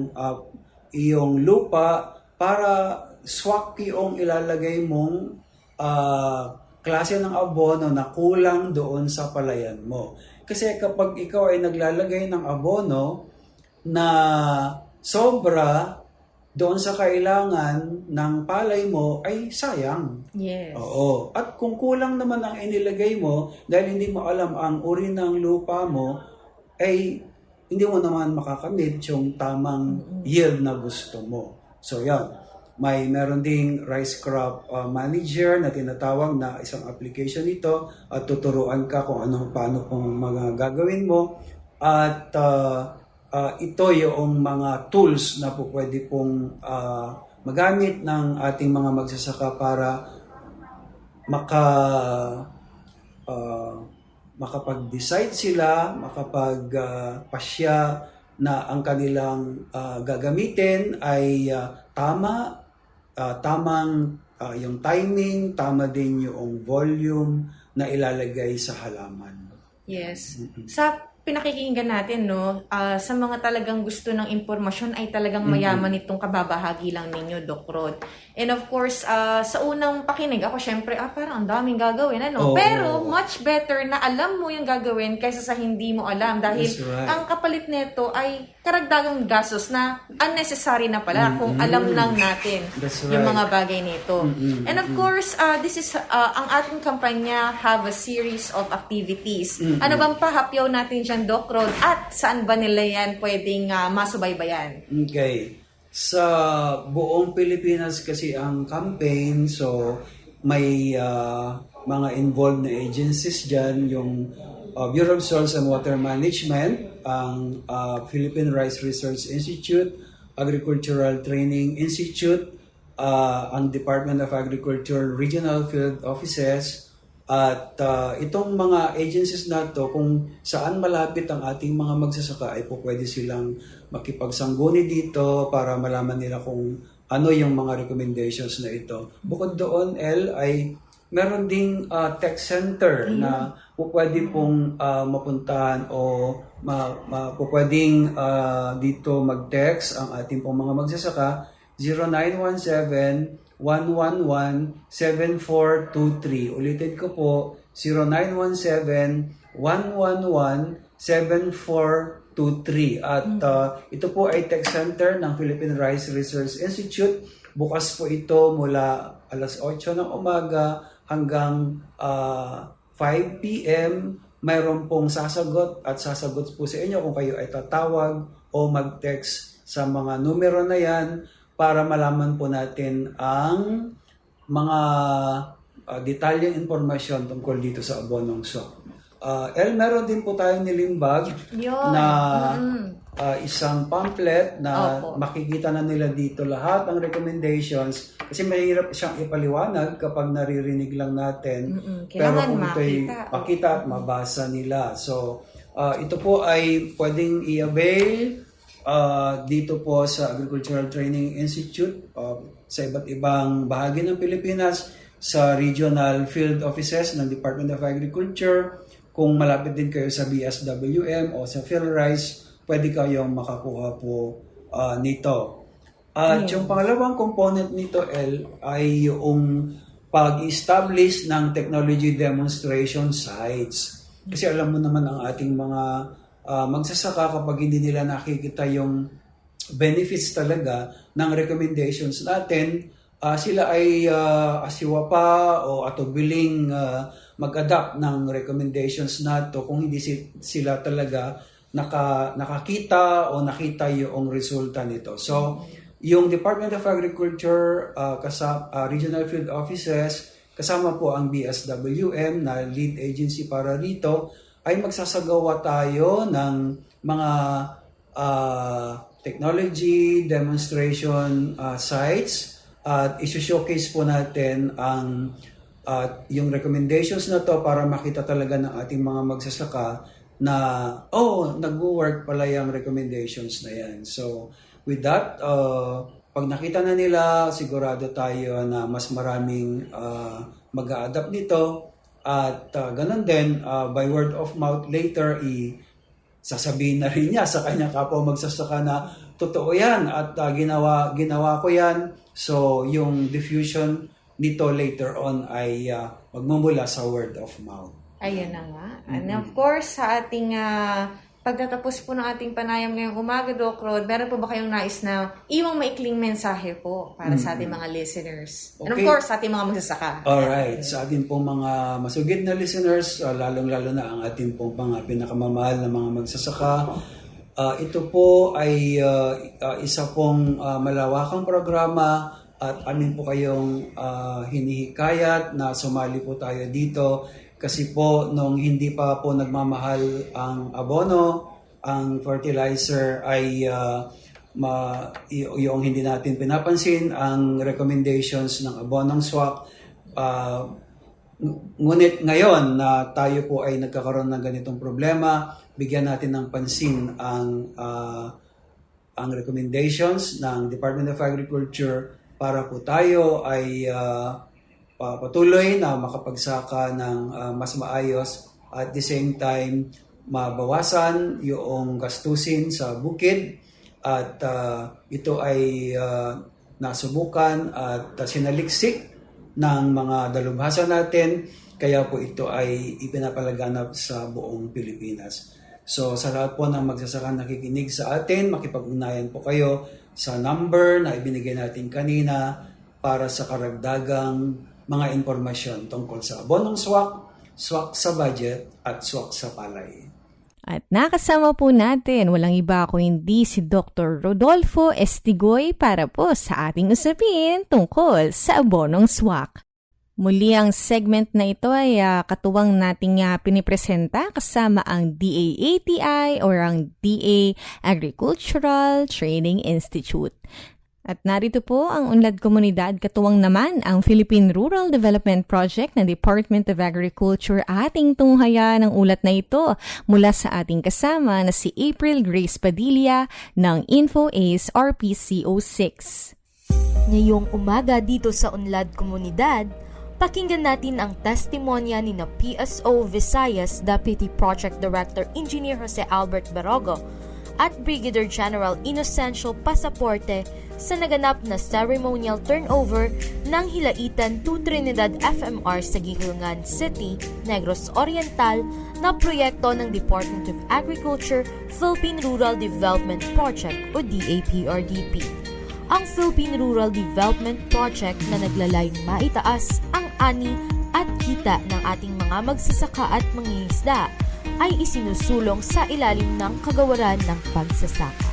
Speaker 2: iyong lupa para swak yung ilalagay mong klase ng abono na kulang doon sa palayan mo. Kasi kapag ikaw ay naglalagay ng abono na sobra doon sa kailangan ng palay mo ay sayang.
Speaker 10: Yes.
Speaker 2: Oo. At kung kulang naman ang inilagay mo dahil hindi mo alam ang uri ng lupa mo, ay hindi mo naman makakamit yung tamang yield na gusto mo. So yan. Meron ding rice crop manager na tinatawag na isang application ito at tuturuan ka kung paano pong mga gagawin mo at ito yung mga tools na po pwede pong magamit ng ating mga magsasaka para makapag-decide sila, makapagpasya na ang kanilang gagamitin ay tama tamang yung timing, tama din yung volume na ilalagay sa halaman.
Speaker 10: Yes. Sa pinakikinggan natin, no, sa mga talagang gusto ng impormasyon ay talagang mayaman itong kababahagi lang ninyo, Doc Rod. And of course, sa unang pakinig, ako syempre, parang ang daming gagawin, ano?
Speaker 2: Oo.
Speaker 10: Pero much better na alam mo yung gagawin kaysa sa hindi mo alam. Dahil
Speaker 2: That's right.
Speaker 10: ang kapalit nito ay karagdagang gastos na unnecessary na pala kung alam lang natin
Speaker 2: That's
Speaker 10: yung
Speaker 2: right.
Speaker 10: mga bagay nito. And of course, this is ang ating kampanya have a series of activities. Ano bang pahapyaw natin dyan, Doc Rod? At saan ba nila yan pwedeng masubaybayan?
Speaker 2: Okay. Sa buong Pilipinas kasi ang campaign, so may mga involved na agencies dyan, yung Bureau of Soils and Water Management, ang Philippine Rice Research Institute, Agricultural Training Institute, ang Department of Agriculture Regional Field Offices, at itong mga agencies na to, kung saan malapit ang ating mga magsasaka, ay po pwede silang makipagsangguni dito para malaman nila kung ano yung mga recommendations na ito. Bukod doon, ay meron ding tech center na pwede pong mapuntahan o pwedeng dito mag-text ang ating pong mga magsasaka 0917-111-7423. Ulitin ko po, 0917-111-7423. At ito po ay tech center ng Philippine Rice Research Institute. Bukas po ito mula alas 8 ng umaga hanggang 5 p.m. Mayroon pong sasagot at sasagot po sa inyo kung kayo ay tatawag o mag-text sa mga numero na yan para malaman po natin ang mga detalyeng informasyon tungkol dito sa abonong SWAC. Meron din po tayong nilimbag na isang pamphlet na makikita na nila dito lahat ng recommendations kasi mahirap siyang ipaliwanag kapag naririnig lang natin. Pero kung ito'y makita at mabasa nila. So, ito po ay pwedeng i-avail dito po sa Agricultural Training Institute sa iba't ibang bahagi ng Pilipinas, sa regional field offices ng Department of Agriculture. Kung malapit din kayo sa BSWM o sa PhilRice, pwede kayong makakuha po nito. At yung pangalawang component nito, ay yung pag-establish ng technology demonstration sites. Kasi alam mo naman ang ating mga magsasaka kapag hindi nila nakikita yung benefits talaga ng recommendations natin, sila ay asiwa pa o atubiling mag-adapt ng recommendations nato kung hindi sila talaga nakakita o nakita yung resulta nito. So, yung Department of Agriculture, Regional Field Offices, kasama po ang BSWM na lead agency para rito, ay magsasagawa tayo ng mga technology demonstration sites at isi-showcase po natin ang yung recommendations na to para makita talaga ng ating mga magsasaka na nag-work pala yung recommendations na yan. So with that, pag nakita na nila, sigurado tayo na mas maraming mag-a-adapt nito. At ganun din, by word of mouth later, sasabihin na rin niya sa kanyang kapwa magsasaka na totoo yan at ginawa ko yan. So yung diffusion nito later on ay magmumula sa word of mouth.
Speaker 10: Ayun na nga. And of course, sa ating pagtatapos po ng ating panayam ngayong umaga, Doc Rod, meron po ba kayong nais na iwang maikling mensahe po para sa ating mga listeners? And of course, sa ating mga magsasaka.
Speaker 2: Alright. Sa ating pong mga masugid na listeners, lalong-lalo na ang ating pong pinakamamahal na mga magsasaka, ito po ay isa pong malawakang programa at amin po kayong hinihikayat na sumali po tayo dito. Kasi po, nung hindi pa po nagmamahal ang abono, ang fertilizer ay yung hindi natin pinapansin, ang recommendations ng abonong SWAC. Ngunit ngayon na tayo po ay nagkakaroon ng ganitong problema, bigyan natin ng pansin ang recommendations ng Department of Agriculture para po tayo ay patuloy na makapagsaka ng mas maayos at the same time mabawasan yung gastusin sa bukid at ito ay nasubukan at sinaliksik ng mga dalubhasa natin, kaya po ito ay ipinapalaganap sa buong Pilipinas. So sa lahat po ng magsasaka nakikinig sa atin, makipag-ugnayan po kayo sa number na ibinigay natin kanina para sa karagdagang mga impormasyon tungkol sa abonong swak, swak sa budget at swak sa palay.
Speaker 3: At nakasama po natin, walang iba kundi si Dr. Rodolfo Estigoy para po sa ating usapin tungkol sa abonong swak. Muli ang segment na ito ay katuwang nating pinipresenta kasama ang DA-ATI or ang DA Agricultural Training Institute. At narito po ang Unlad Komunidad, katuwang naman ang Philippine Rural Development Project ng Department of Agriculture. Ating tunghaya ng ulat na ito mula sa ating kasama na si April Grace Padilla ng InfoAce RPCO6.
Speaker 11: Ngayong umaga dito sa Unlad Komunidad, pakinggan natin ang testimonya ni na PSO Visayas Deputy Project Director Engineer Jose Albert Barogo at Brigadier General Inocencio Pasaporte sa naganap na ceremonial turnover ng Hilaitan to Trinidad FMR sa Gihilngan City, Negros Oriental na proyekto ng Department of Agriculture Philippine Rural Development Project o DAPRDP. Ang Philippine Rural Development Project na naglalayong maitaas ang ani at kita ng ating mga magsasaka at mangingisda ay isinusulong sa ilalim ng kagawaran ng pagsasaka.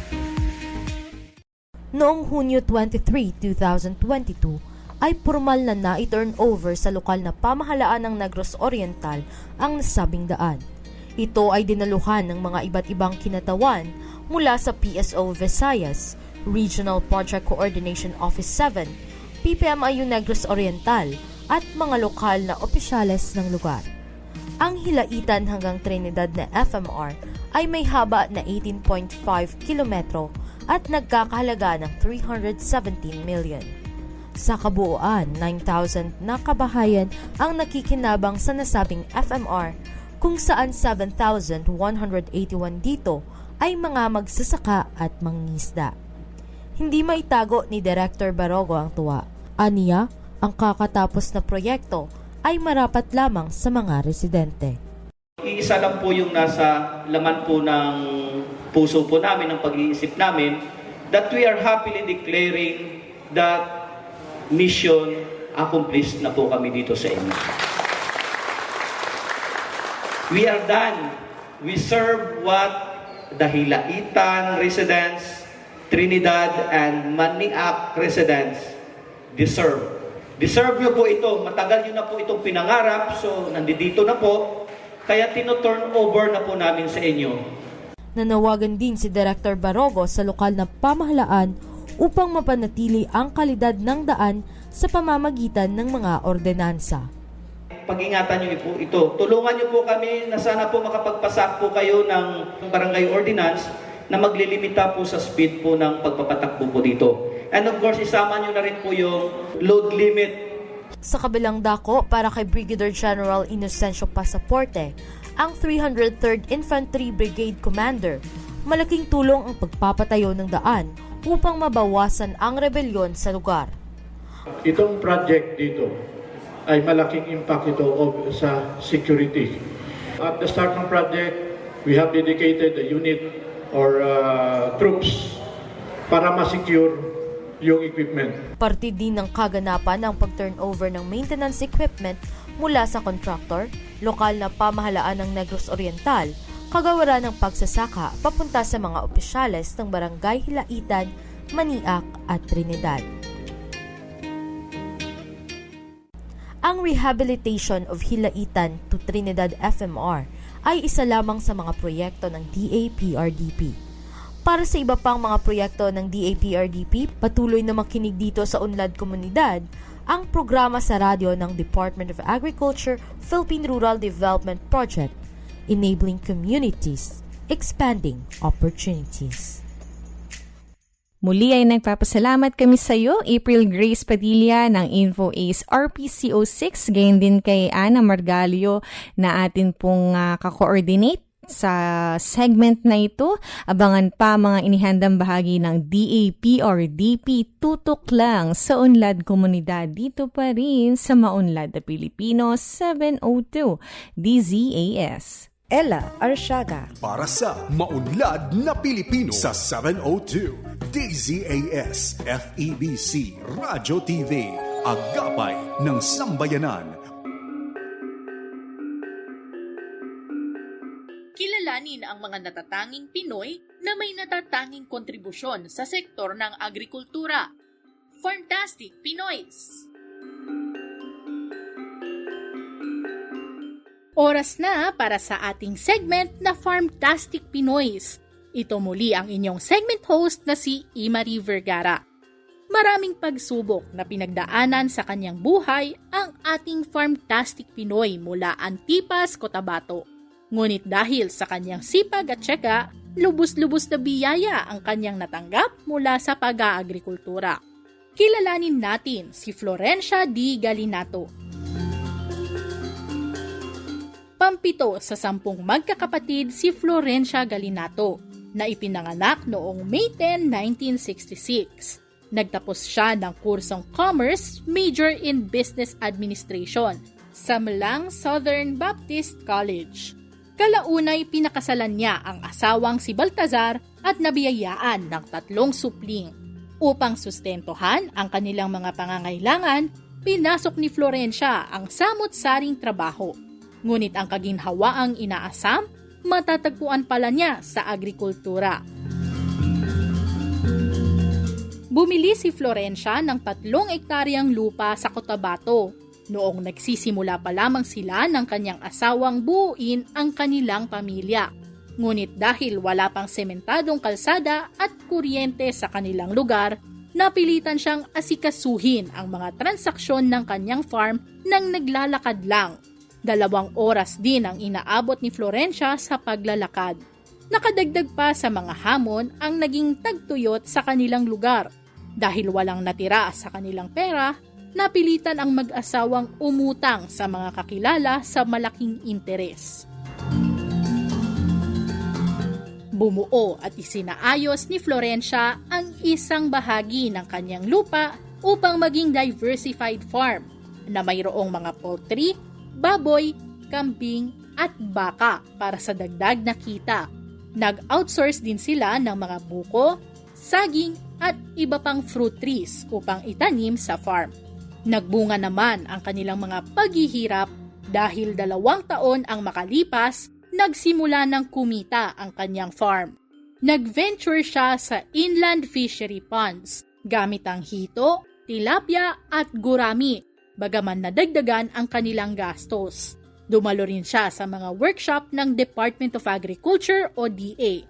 Speaker 11: Noong Hunyo 23, 2022, ay formal na na-turn over sa lokal na pamahalaan ng Negros Oriental ang nasabing daan. Ito ay dinaluhan ng mga iba't ibang kinatawan mula sa PSO Visayas, Regional Project Coordination Office 7, PPMIU Negros Oriental at mga lokal na opisyales ng lugar. Ang Hilaitan hanggang Trinidad na FMR ay may haba na 18.5 kilometro at nagkakahalaga ng 317 million. Sa kabuuan, 9,000 na kabahayan ang nakikinabang sa nasabing FMR, kung saan 7,181 dito ay mga magsasaka at mangingisda. Hindi maitago ni Director Barogo ang tuwa. Aniya, ang kakatapos na proyekto ay marapat lamang sa mga residente.
Speaker 12: Iisa lang po yung nasa laman po ng puso po namin, ng pag-iisip namin, that we are happily declaring that mission accomplished na po kami dito sa inyo. We are done. We serve what the Hilaitan residents, Trinidad and Maniac residents deserve. Deserve nyo po ito. Matagal nyo na po itong pinangarap. So, nandito na po. Kaya tino-turn over na po namin sa inyo.
Speaker 11: Nanawagan din si Director Barogo sa lokal na pamahalaan upang mapanatili ang kalidad ng daan sa pamamagitan ng mga ordenansa.
Speaker 12: Pag-ingatan nyo po ito. Tulungan nyo po kami na sana po makapagpasak po kayo ng barangay ordinance na maglilimita po sa speed po ng pagpapatakbo po dito. And of course, isama nyo na rin po yung load limit.
Speaker 11: Sa kabilang dako, para kay Brigadier General Inocencio Pasaporte, ang 303rd Infantry Brigade Commander, malaking tulong ang pagpapatayo ng daan upang mabawasan ang rebelyon sa lugar.
Speaker 13: Itong project dito ay malaking impact ito sa security. At the start ng project, we have dedicated a unit or troops para ma-secure yung equipment.
Speaker 11: Parte din ng kaganapan ang pag-turnover ng maintenance equipment mula sa contractor, lokal na pamahalaan ng Negros Oriental, kagawaran ng pagsasaka papunta sa mga opisyales ng Barangay Hilaitan, Maniac at Trinidad. Ang rehabilitation of Hilaitan to Trinidad FMR ay isa lamang sa mga proyekto ng DAPRDP. Para sa iba pang mga proyekto ng DAPRDP, patuloy na makinig dito sa Unlad Komunidad, ang programa sa radyo ng Department of Agriculture Philippine Rural Development Project, Enabling Communities, Expanding Opportunities.
Speaker 3: Muli ay nagpapasalamat kami sa iyo, April Grace Padilla ng InfoAce RPCO6, gayon din kay Ana Margalio na atin pong ka-coordinate sa segment na ito. Abangan pa mga inihandang bahagi ng DAPRDP tutok lang sa Unlad Komunidad dito pa rin sa Maunlad na Pilipino 702 DZAS.
Speaker 11: Ella Arsiaga.
Speaker 1: Para sa Maunlad na Pilipino sa 702 DZAS FEBC Radyo TV, Agapay ng Sambayanan.
Speaker 9: Kilalanin ang mga natatanging Pinoy na may natatanging kontribusyon sa sektor ng agrikultura. Farmtastic Pinoys! Oras na para sa ating segment na Farmtastic Pinoys. Ito muli ang inyong segment host na si Imari Vergara. Maraming pagsubok na pinagdaanan sa kanyang buhay ang ating Farmtastic Pinoy mula Antipas, Cotabato. Ngunit dahil sa kanyang sipag at tiyaga, lubos-lubos na biyaya ang kanyang natanggap mula sa pag-aagrikultura. Kilalanin natin si Florencia D. Galinato. Pampito sa 10 magkakapatid si Florencia Galinato na ipinanganak noong May 10, 1966. Nagtapos siya ng kursong Commerce, Major in Business Administration sa Malang Southern Baptist College. Kalaunay pinakasalan niya ang asawang si Baltazar at nabiyayaan ng 3 supling. Upang sustentuhan ang kanilang mga pangangailangan, pinasok ni Florencia ang samot-saring trabaho. Ngunit ang kaginhawaang inaasam, matatagpuan pala niya sa agrikultura. Bumili si Florencia ng 3 ektaryang lupa sa Cotabato. Noong nagsisimula pa lamang sila ng kanyang asawang buuin ang kanilang pamilya. Ngunit dahil wala pang sementadong kalsada at kuryente sa kanilang lugar, napilitan siyang asikasuhin ang mga transaksyon ng kanyang farm nang naglalakad lang. 2 oras din ang inaabot ni Florencia sa paglalakad. Nakadagdag pa sa mga hamon ang naging tagtuyot sa kanilang lugar. Dahil walang natira sa kanilang pera, napilitan ang mag-asawang umutang sa mga kakilala sa malaking interes. Bumuo at isinaayos ni Florencia ang isang bahagi ng kanyang lupa upang maging diversified farm na mayroong mga poultry, baboy, kambing at baka para sa dagdag na kita. Nag-outsource din sila ng mga buko, saging at iba pang fruit trees upang itanim sa farm. Nagbunga naman ang kanilang mga paghihirap dahil 2 taon ang makalipas, nagsimula ng kumita ang kanyang farm. Nag-venture siya sa inland fishery ponds gamit ang hito, tilapia at gurami, bagaman nadagdagan ang kanilang gastos. Dumalo rin siya sa mga workshop ng Department of Agriculture o DA.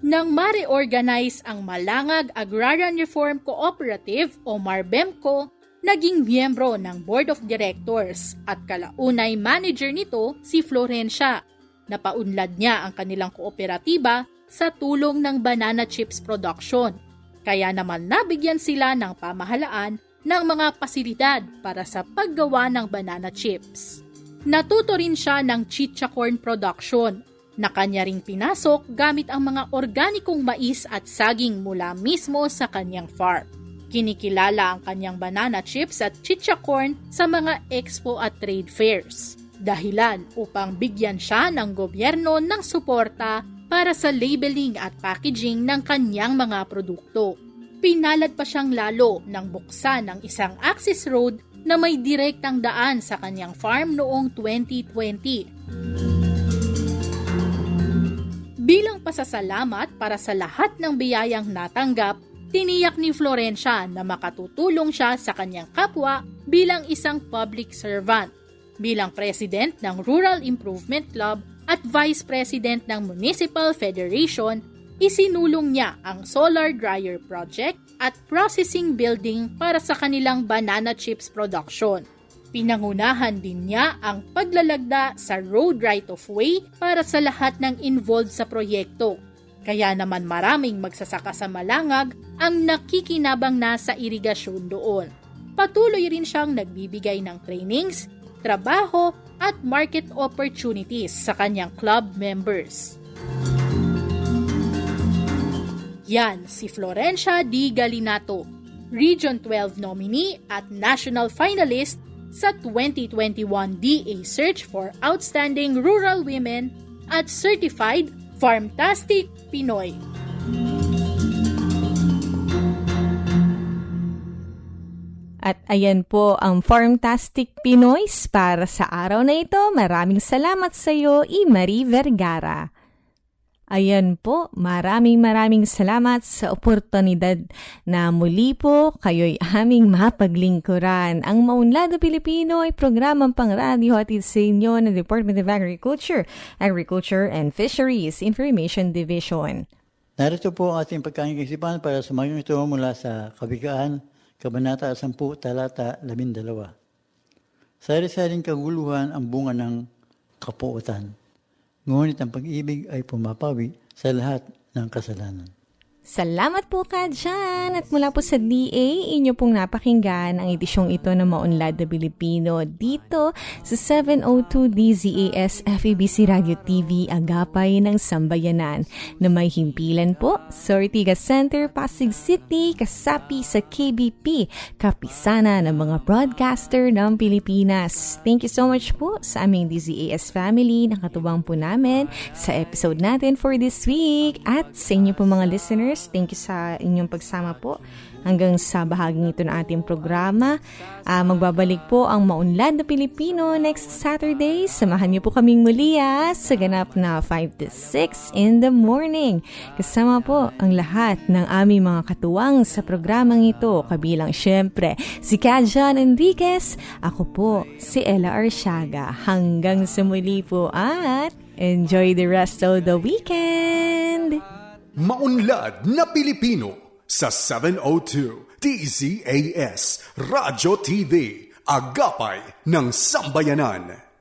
Speaker 9: Nang ma-reorganize ang Malangag Agrarian Reform Cooperative o MARBEMCO, naging miyembro ng Board of Directors at kalaunay manager nito si Florencia. Napaunlad niya ang kanilang kooperatiba sa tulong ng banana chips production. Kaya naman nabigyan sila ng pamahalaan ng mga pasilidad para sa paggawa ng banana chips. Natuto rin siya ng chicha corn production na kanya ring pinasok gamit ang mga organikong mais at saging mula mismo sa kanyang farm. Kinikilala ang kanyang banana chips at chicha corn sa mga expo at trade fairs. Dahilan upang bigyan siya ng gobyerno ng suporta para sa labeling at packaging ng kanyang mga produkto. Pinalad pa siyang lalo nang buksan ang isang access road na may direktang daan sa kanyang farm noong 2020. Bilang pasasalamat para sa lahat ng biyayang natanggap, tiniyak ni Florencia na makatutulong siya sa kanyang kapwa bilang isang public servant. Bilang president ng Rural Improvement Club at vice president ng Municipal Federation, isinulong niya ang solar dryer project at processing building para sa kanilang banana chips production. Pinangunahan din niya ang paglalagda sa road right-of-way para sa lahat ng involved sa proyekto. Kaya naman maraming magsasaka sa Malangag ang nakikinabang na sa irigasyon doon. Patuloy rin siyang nagbibigay ng trainings, trabaho at market opportunities sa kanyang club members. Yan si Florencia D. Galinato, Region 12 nominee at national finalist sa 2021 DA Search for Outstanding Rural Women at Certified Farmtastic Pinoy.
Speaker 3: At ayan po ang Farmtastic Pinoys para sa araw na ito. Maraming salamat sa iyo, Marie Vergara. Ayan po, maraming salamat sa oportunidad na muli po kayo'y aming mapaglingkuran. Ang Maunlad na Pilipino ay programang pang-radyo hatid sa inyo ng Department of Agriculture and Fisheries Information Division.
Speaker 5: Narito po ang ating pagkakisipan para sumayon ito mula sa Kawikaan, Kabanata 10, Talata 12. Sari-saring kaguluhan ang bunga ng kapuotan. Ngunit ang pag-ibig ay pumapawi sa lahat ng kasalanan.
Speaker 3: Salamat po ka dyan. At mula po sa DA, inyo pong napakinggan ang edisyong ito ng Maunlad na Pilipino dito sa 702 DZAS FEBC Radio TV Agapay ng Sambayanan na may himpilan po sa Ortigas Center, Pasig City, kasapi sa KBP, kapisana ng mga broadcaster ng Pilipinas. Thank you so much po sa aming DZAS family na katuwang po namin sa episode natin for this week at sa inyo po mga listeners. Thank you sa inyong pagsama po hanggang sa bahaging ito ng ating programa. Magbabalik po ang Maunlad na Pilipino next Saturday. Samahan niyo po kaming muli sa ganap na 5 to 6 in the morning. Kasama po ang lahat ng aming mga katuwang sa programang ito. Kabilang syempre si Kajan Enriquez. Ako po si Ella Arsiaga. Hanggang sa muli po at enjoy the rest of the weekend!
Speaker 1: Maunlad na Pilipino sa 702 DZAS Radyo TV, Agapay ng Sambayanan.